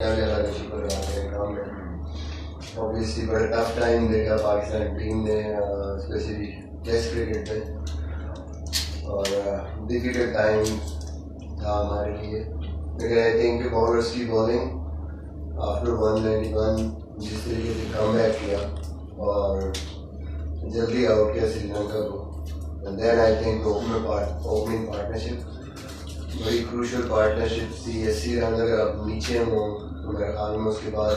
Obviously बड़ा tough time देखा Pakistan team ने, स्पेशली टेस्ट क्रिकेट में, और डिफिकल्ट टाइम था हमारे लिए। लेकिन आई थिंक बॉलर्स की बॉलिंग आफ्टर 191 जिस तरीके से कम बैक किया और जल्दी आउट किया श्रीलंका को, and then I think opening partnership बड़ी क्रूशल पार्टनरशिप थी। 80 रन अगर आप नीचे हों तो मेरे ख्याल में उसके बाद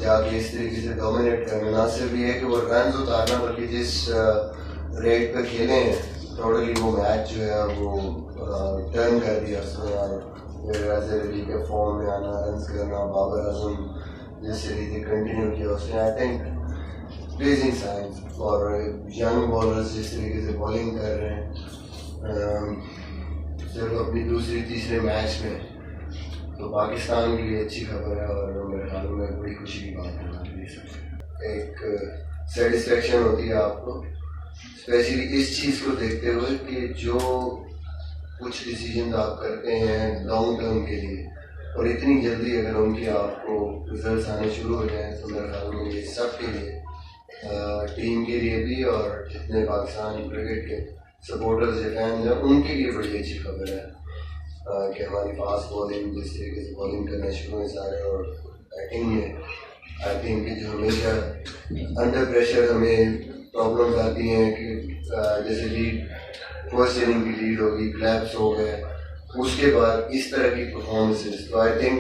जाके इस तरीके से डोमिनेट करना, ना सिर्फ ये है कि वो रन उतारना बल्कि जिस रेट पर खेले हैं टोटली वो मैच जो है वो टर्न कर दिया उसने। और फिर अजहर अली के फॉर्म में आना, रन करना, बाबर आजम जिस तरीके कंटिन्यू किया उसने, आई थिंक प्लीजिंग साइंस। और यंग बॉलर्स जिस तरीके से बॉलिंग कर रहे हैं सिर्फ अपनी दूसरे तीसरे मैच में, तो पाकिस्तान के लिए अच्छी खबर है और मेरे ख्याल में बड़ी खुशी की बात है हमारे लिए। सबसे एक सेटिस्फेक्शन होती है आपको, स्पेशली इस चीज़ को देखते हुए कि जो कुछ डिसीजन आप करते हैं लॉन्ग टर्म के लिए और इतनी जल्दी अगर उनकी आपको रिजल्ट आने शुरू हो जाए तो मेरे ख्याल में ये सब के लिए, टीम के लिए भी और जितने पाकिस्तान क्रिकेट के सपोर्टर्स या फैंस हैं उनके लिए बड़ी अच्छी खबर है कि हमारी फास्ट बॉलिंग जिस तरीके से बॉलिंग करना शुरू है सारे, और बैटिंग में आई थिंक जो हमेशा अंडर प्रेशर हमें प्रॉब्लम्स आती हैं कि जैसे लीड फर्स्ट इनिंग की लीड होगी, क्लैप्स हो गए, उसके बाद इस तरह की परफॉर्मेंसेस, तो आई थिंक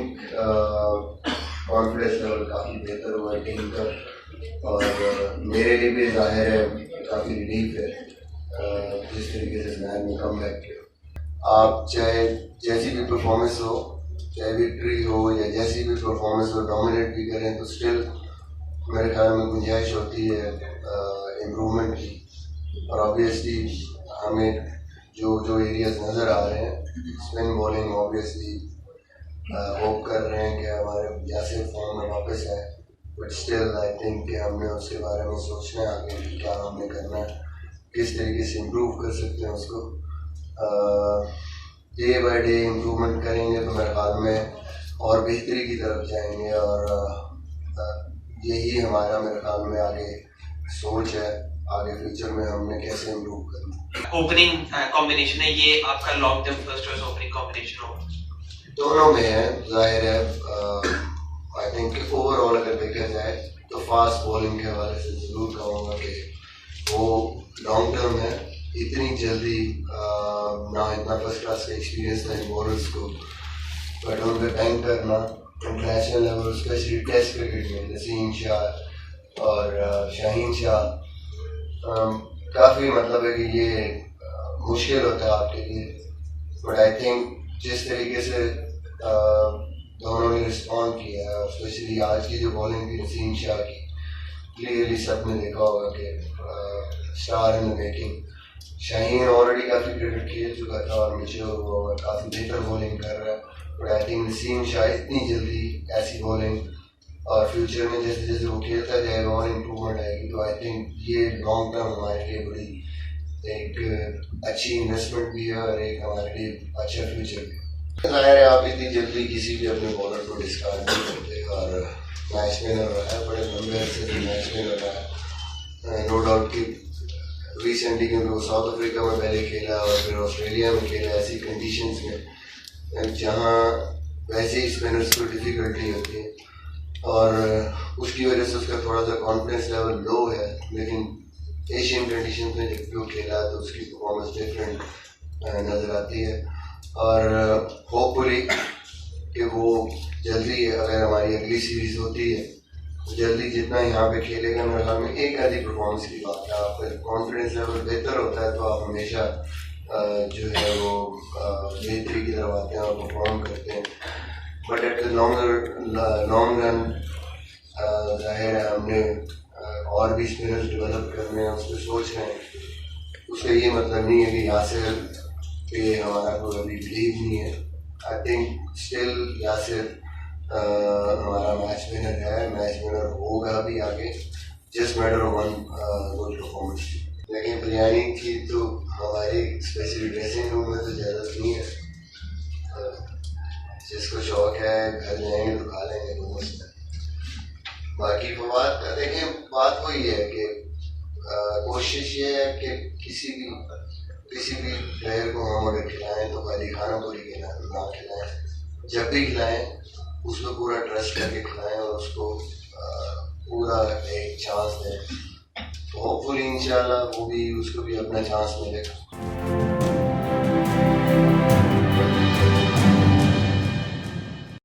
कॉन्फिडेंस लेवल काफ़ी बेहतर हुआ है टीम का। और मेरे लिए भी जाहिर है काफ़ी रिलीफ है जिस तरीके से मैच में कम बैक किया। आप चाहे जैसी भी परफॉर्मेंस हो, चाहे विक्ट्री हो या जैसी भी परफॉर्मेंस हो, डोमिनेट भी करें तो स्टिल मेरे ख्याल में गुंजाइश होती है इम्प्रूवमेंट की। और ऑब्वियसली हमें जो जो एरियाज नज़र आ रहे हैं, स्पिन बॉलिंग ऑब्वियसली होप कर रहे हैं कि हमारे जैसे फॉर्म में वापस आए, बट स्टिल आई थिंक कि हमने उसके बारे में सोचना है आगे क्या हमने करना है, किस तरीके से इम्प्रूव कर सकते हैं उसको। डे बाय डे इम्प्रूवमेंट करेंगे तो मेरे ख्याल में और बेहतरी की तरफ जाएंगे, और यही हमारा मेरे ख्याल में आगे सोच है, आगे फ्यूचर में हमने कैसे इम्प्रूव करना। ओपनिंग कॉम्बिनेशन है ये आपका, long term first choice opening combination हो दोनों में है, जाहिर है। आई थिंक ओवरऑल अगर देखा जाए तो फास्ट बॉलिंग के हवाले से ज़रूर कहूँगा कि वो लॉन्ग टर्म है, इतनी जल्दी ना इतना फर्स्ट क्लास का एक्सपीरियंस था इन बॉलर्स को, बट उन पर बैंक करना international level specially test cricket में नसीम शाह और शाहीन शाह काफ़ी मतलब है कि ये मुश्किल होता है आपके लिए, बट आई थिंक जिस तरीके से दोनों ने रिस्पॉन्ड किया है, स्पेशली आज की जो बॉलिंग थी नसीम शाह की, क्लियरली सब ने देखा होगा कि star in the making. Shaheen already काफ़ी क्रिकेट खेल चुका था और मैच्योर हुआ और काफ़ी बेहतर बॉलिंग कर रहा है, but I think Naseem Shah इतनी जल्दी ऐसी बॉलिंग और फ्यूचर में जैसे जैसे वो खेलता जाएगा और इम्प्रूवमेंट आएगी, तो आई थिंक ये लॉन्ग टर्म हमारे लिए बड़ी एक अच्छी इन्वेस्टमेंट भी है और एक हमारे लिए अच्छा फ्यूचर भी है। ज़ाहिर है आप इतनी जल्दी किसी भी अपने बॉलर को डिस्कार्ड नहीं करते, और मैच विनर रहा है, बड़े लंबे अरसे से मैच विनर रहा है, नो डाउट कि रिसेंटली क्योंकि वो साउथ अफ्रीका में पहले खेला और फिर ऑस्ट्रेलिया में खेला ऐसी कंडीशंस में जहाँ वैसे ही स्पिनर्स को डिफ़िकल्टी होती है, और उसकी वजह से उसका थोड़ा सा कॉन्फिडेंस लेवल लो है। लेकिन एशियन कंडीशंस में जब वो खेला तो उसकी परफॉर्मेंस डिफरेंट नज़र आती है, और होपफुली कि वो जल्दी अगर हमारी अगली सीरीज़ होती है तो जल्दी जितना यहाँ पे खेलेगा मेरे ख्याल में एक आधी परफॉर्मेंस की बात है, आपका कॉन्फिडेंस लेवल बेहतर होता है तो आप हमेशा जो है वो बेहतरी की तरफ आते हैं और परफॉर्म करते हैं। But at the long run जाहिर है हमने और भी स्पिनर्स डेवलप करने हैं, उस पर सोच रहे हैं। उसका ये मतलब नहीं है कि यासिर पे हमारा कोई अभी बिलीव नहीं है। आई थिंक स्टिल यासिर हमारा मैच विनर है, मैच विनर होगा भी आगे, just matter of one good performance. लेकिन बिरयानी की तो हमारी स्पेशली ड्रेसिंग रूम में तो ज़्यादा नहीं है, जिसको शौक है घर जाएंगे तो खा लेंगे। बाकी फवाद का देखिए बात वही है कि कोशिश ये है कि किसी भी प्लेयर को हम अगर खिलाएं तो खाली खाना पूरी ना खिलाएं, जब भी खिलाएं उसको पूरा ट्रस्ट करके खिलाएं और उसको पूरा एक चांस दें, तो होपफुली इंशाल्लाह वो भी उसको भी अपना चांस मिलेगा।